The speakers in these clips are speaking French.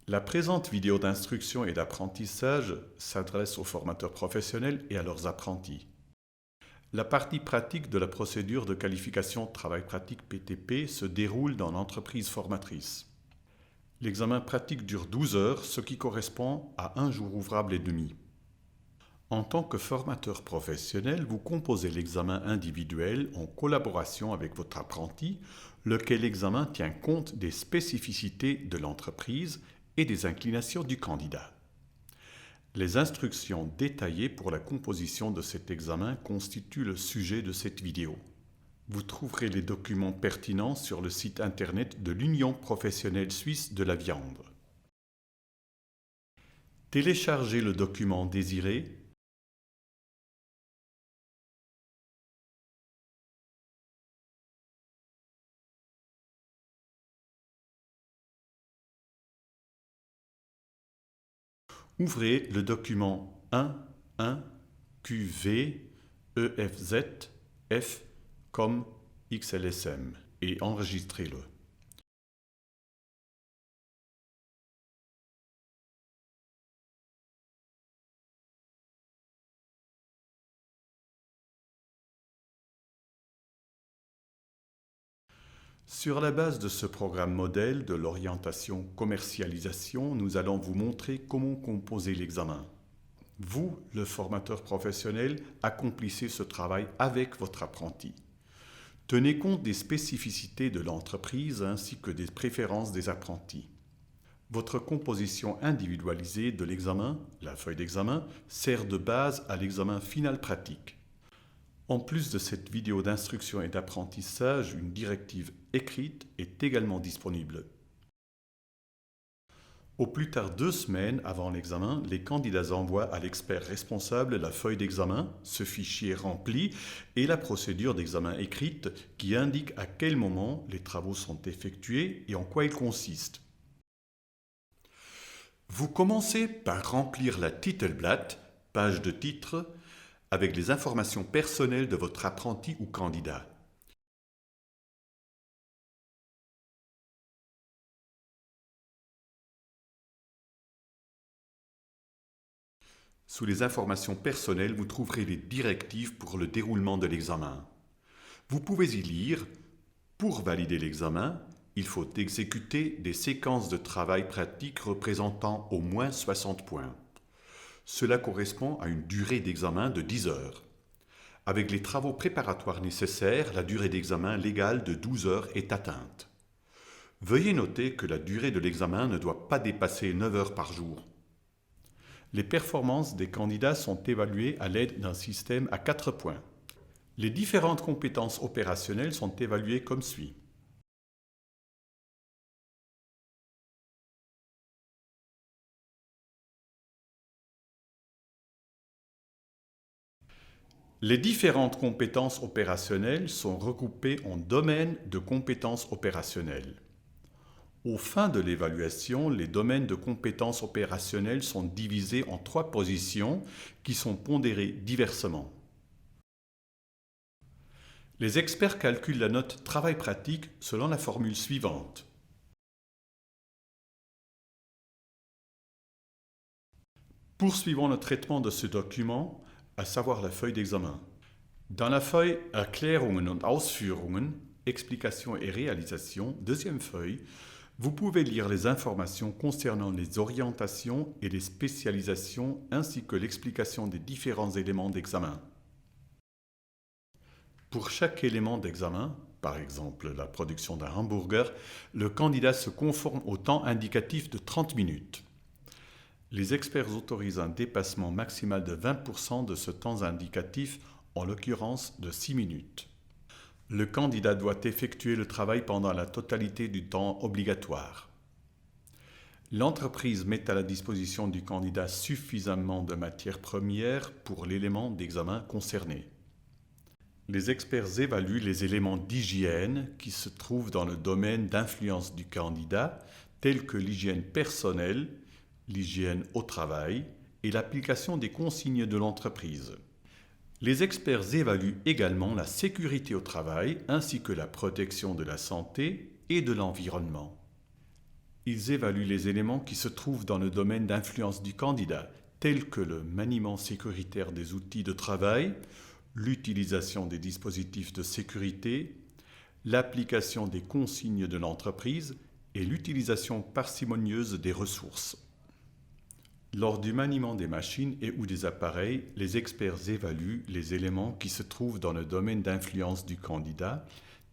La présente vidéo d'instruction et d'apprentissage s'adresse aux formateurs professionnels et à leurs apprentis. La partie pratique de la procédure de qualification travail pratique PTP se déroule dans l'entreprise formatrice. L'examen pratique dure 12 heures, ce qui correspond à un jour ouvrable et demi. En tant que formateur professionnel, vous composez l'examen individuel en collaboration avec votre apprenti, lequel examen tient compte des spécificités de l'entreprise et des inclinations du candidat. Les instructions détaillées pour la composition de cet examen constituent le sujet de cette vidéo. Vous trouverez les documents pertinents sur le site internet de l'Union professionnelle suisse de la viande. Téléchargez le document désiré. Ouvrez le document 1.1 QV EFZ F comme XLSM et enregistrez-le. Sur la base de ce programme modèle de l'orientation commercialisation, nous allons vous montrer comment composer l'examen. Vous, le formateur professionnel, accomplissez ce travail avec votre apprenti. Tenez compte des spécificités de l'entreprise ainsi que des préférences des apprentis. Votre composition individualisée de l'examen, la feuille d'examen, sert de base à l'examen final pratique. En plus de cette vidéo d'instruction et d'apprentissage, une directive écrite est également disponible. Au plus tard 2 semaines avant l'examen, les candidats envoient à l'expert responsable la feuille d'examen, ce fichier rempli et la procédure d'examen écrite qui indique à quel moment les travaux sont effectués et en quoi ils consistent. Vous commencez par remplir la Titelblatt, page de titre, avec les informations personnelles de votre apprenti ou candidat. Sous les informations personnelles, vous trouverez les directives pour le déroulement de l'examen. Vous pouvez y lire « Pour valider l'examen, il faut exécuter des séquences de travail pratique représentant au moins 60 points. Cela correspond à une durée d'examen de 10 heures. Avec les travaux préparatoires nécessaires, la durée d'examen légale de 12 heures est atteinte. Veuillez noter que la durée de l'examen ne doit pas dépasser 9 heures par jour. Les performances des candidats sont évaluées à l'aide d'un système à 4 points. Les différentes compétences opérationnelles sont évaluées comme suit. Les différentes compétences opérationnelles sont regroupées en domaines de compétences opérationnelles. Au fin de l'évaluation, les domaines de compétences opérationnelles sont divisés en 3 positions qui sont pondérées diversement. Les experts calculent la note travail pratique selon la formule suivante. Poursuivons le traitement de ce document, à savoir la feuille d'examen. Dans la feuille Erklärungen und Ausführungen, explications et réalisations, deuxième feuille, vous pouvez lire les informations concernant les orientations et les spécialisations ainsi que l'explication des différents éléments d'examen. Pour chaque élément d'examen, par exemple la production d'un hamburger, le candidat se conforme au temps indicatif de 30 minutes. Les experts autorisent un dépassement maximal de 20% de ce temps indicatif, en l'occurrence de 6 minutes. Le candidat doit effectuer le travail pendant la totalité du temps obligatoire. L'entreprise met à la disposition du candidat suffisamment de matières premières pour l'élément d'examen concerné. Les experts évaluent les éléments d'hygiène qui se trouvent dans le domaine d'influence du candidat, tels que l'hygiène personnelle, l'hygiène au travail et l'application des consignes de l'entreprise. Les experts évaluent également la sécurité au travail ainsi que la protection de la santé et de l'environnement. Ils évaluent les éléments qui se trouvent dans le domaine d'influence du candidat, tels que le maniement sécuritaire des outils de travail, l'utilisation des dispositifs de sécurité, l'application des consignes de l'entreprise et l'utilisation parcimonieuse des ressources. Lors du maniement des machines et ou des appareils, les experts évaluent les éléments qui se trouvent dans le domaine d'influence du candidat,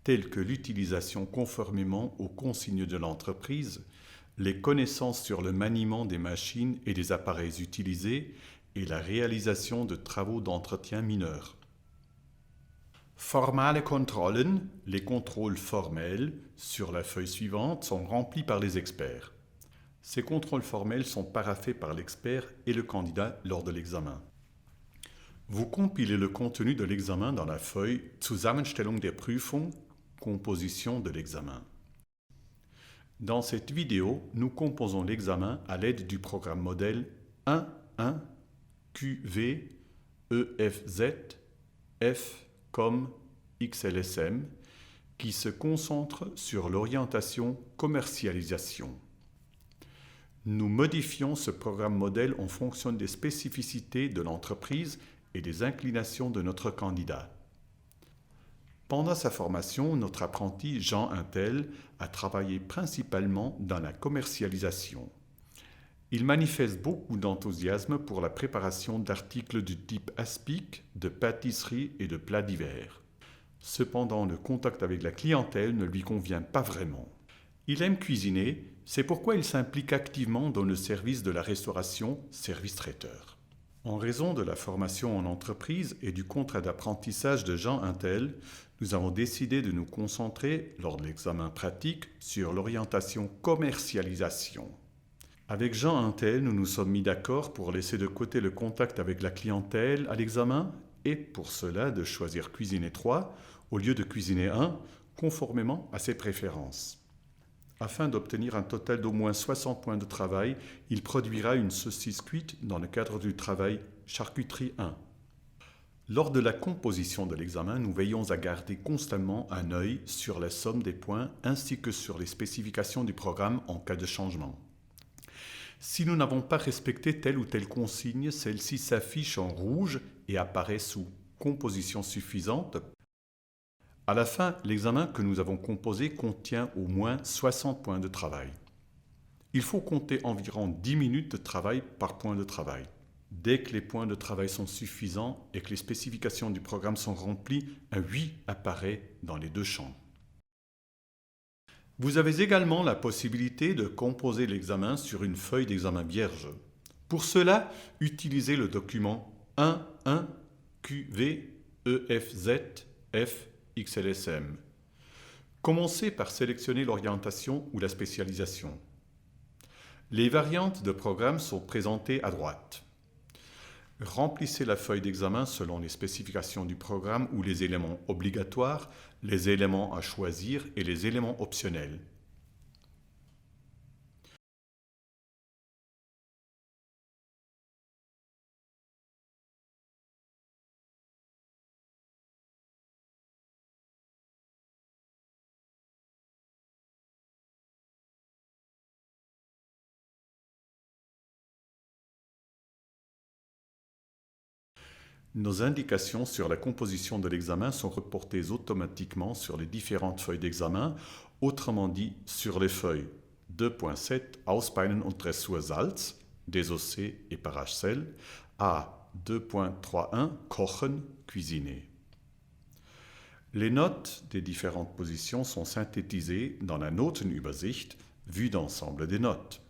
tels que l'utilisation conformément aux consignes de l'entreprise, les connaissances sur le maniement des machines et des appareils utilisés et la réalisation de travaux d'entretien mineurs. Formale Kontrollen, les contrôles formels, sur la feuille suivante, sont remplis par les experts. Ces contrôles formels sont paraphés par l'expert et le candidat lors de l'examen. Vous compilez le contenu de l'examen dans la feuille Zusammenstellung der Prüfung, composition de l'examen. Dans cette vidéo, nous composons l'examen à l'aide du programme modèle 1.1 QV EFZ F comme XLSM qui se concentre sur l'orientation commercialisation. Nous modifions ce programme modèle en fonction des spécificités de l'entreprise et des inclinations de notre candidat. Pendant sa formation, notre apprenti Jean Intel a travaillé principalement dans la commercialisation. Il manifeste beaucoup d'enthousiasme pour la préparation d'articles du type aspic, de pâtisserie et de plats divers. Cependant, le contact avec la clientèle ne lui convient pas vraiment. Il aime cuisiner, c'est pourquoi il s'implique activement dans le service de la restauration, service traiteur. En raison de la formation en entreprise et du contrat d'apprentissage de Jean Intel, nous avons décidé de nous concentrer, lors de l'examen pratique, sur l'orientation commercialisation. Avec Jean Intel, nous nous sommes mis d'accord pour laisser de côté le contact avec la clientèle à l'examen et pour cela de choisir cuisiner 3 au lieu de cuisiner 1, conformément à ses préférences. Afin d'obtenir un total d'au moins 60 points de travail, il produira une saucisse cuite dans le cadre du travail charcuterie 1. Lors de la composition de l'examen, nous veillons à garder constamment un œil sur la somme des points ainsi que sur les spécifications du programme en cas de changement. Si nous n'avons pas respecté telle ou telle consigne, celle-ci s'affiche en rouge et apparaît sous composition suffisante. À la fin, l'examen que nous avons composé contient au moins 60 points de travail. Il faut compter environ 10 minutes de travail par point de travail. Dès que les points de travail sont suffisants et que les spécifications du programme sont remplies, un 8 apparaît dans les deux champs. Vous avez également la possibilité de composer l'examen sur une feuille d'examen vierge. Pour cela, utilisez le document 1.1 QV EFZ F XLSM. Commencez par sélectionner l'orientation ou la spécialisation. Les variantes de programme sont présentées à droite. Remplissez la feuille d'examen selon les spécifications du programme ou les éléments obligatoires, les éléments à choisir et les éléments optionnels. Nos indications sur la composition de l'examen sont reportées automatiquement sur les différentes feuilles d'examen, autrement dit sur les feuilles 2.7 Auspeinen und Dressur Salz, désosser et parage sel, à 2.31 Kochen, cuisiner. Les notes des différentes positions sont synthétisées dans la Notenübersicht, vue d'ensemble des notes.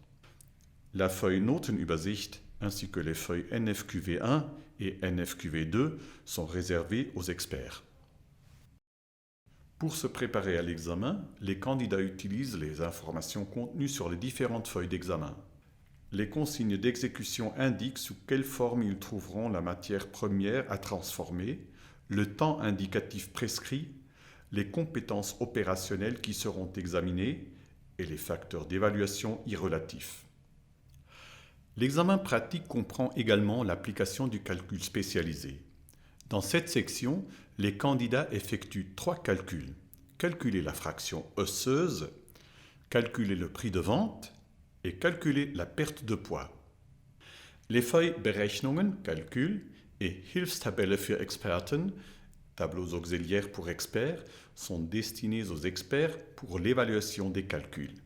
La feuille Notenübersicht ainsi que les feuilles NFQV1 et NFQV2 sont réservées aux experts. Pour se préparer à l'examen, les candidats utilisent les informations contenues sur les différentes feuilles d'examen. Les consignes d'exécution indiquent sous quelle forme ils trouveront la matière première à transformer, le temps indicatif prescrit, les compétences opérationnelles qui seront examinées et les facteurs d'évaluation irrelatifs. L'examen pratique comprend également l'application du calcul spécialisé. Dans cette section, les candidats effectuent 3 calculs. Calculer la fraction osseuse, calculer le prix de vente et calculer la perte de poids. Les feuilles Berechnungen, calcul, et Hilfstabelle für Experten, tableaux auxiliaires pour experts, sont destinés aux experts pour l'évaluation des calculs.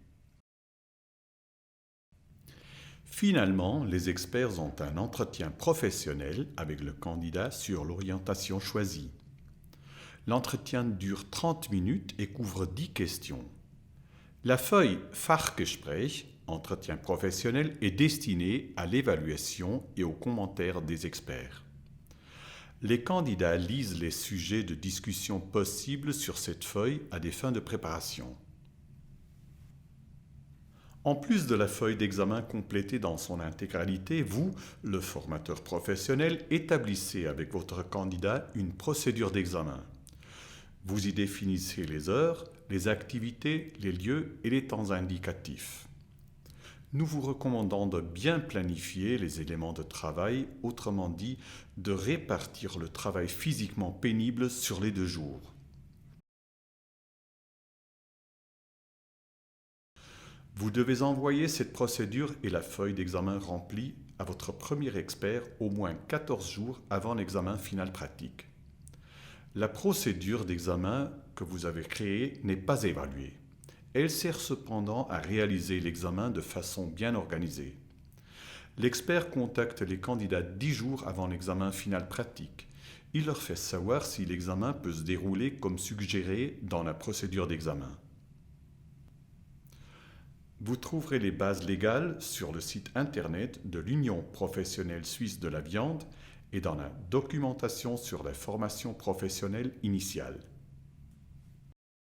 Finalement, les experts ont un entretien professionnel avec le candidat sur l'orientation choisie. L'entretien dure 30 minutes et couvre 10 questions. La feuille Fachgespräch, entretien professionnel, est destinée à l'évaluation et aux commentaires des experts. Les candidats lisent les sujets de discussion possibles sur cette feuille à des fins de préparation. En plus de la feuille d'examen complétée dans son intégralité, vous, le formateur professionnel, établissez avec votre candidat une procédure d'examen. Vous y définissez les heures, les activités, les lieux et les temps indicatifs. Nous vous recommandons de bien planifier les éléments de travail, autrement dit, de répartir le travail physiquement pénible sur les 2 jours. Vous devez envoyer cette procédure et la feuille d'examen remplie à votre premier expert au moins 14 jours avant l'examen final pratique. La procédure d'examen que vous avez créée n'est pas évaluée. Elle sert cependant à réaliser l'examen de façon bien organisée. L'expert contacte les candidats 10 jours avant l'examen final pratique. Il leur fait savoir si l'examen peut se dérouler comme suggéré dans la procédure d'examen. Vous trouverez les bases légales sur le site internet de l'Union professionnelle suisse de la viande et dans la documentation sur la formation professionnelle initiale.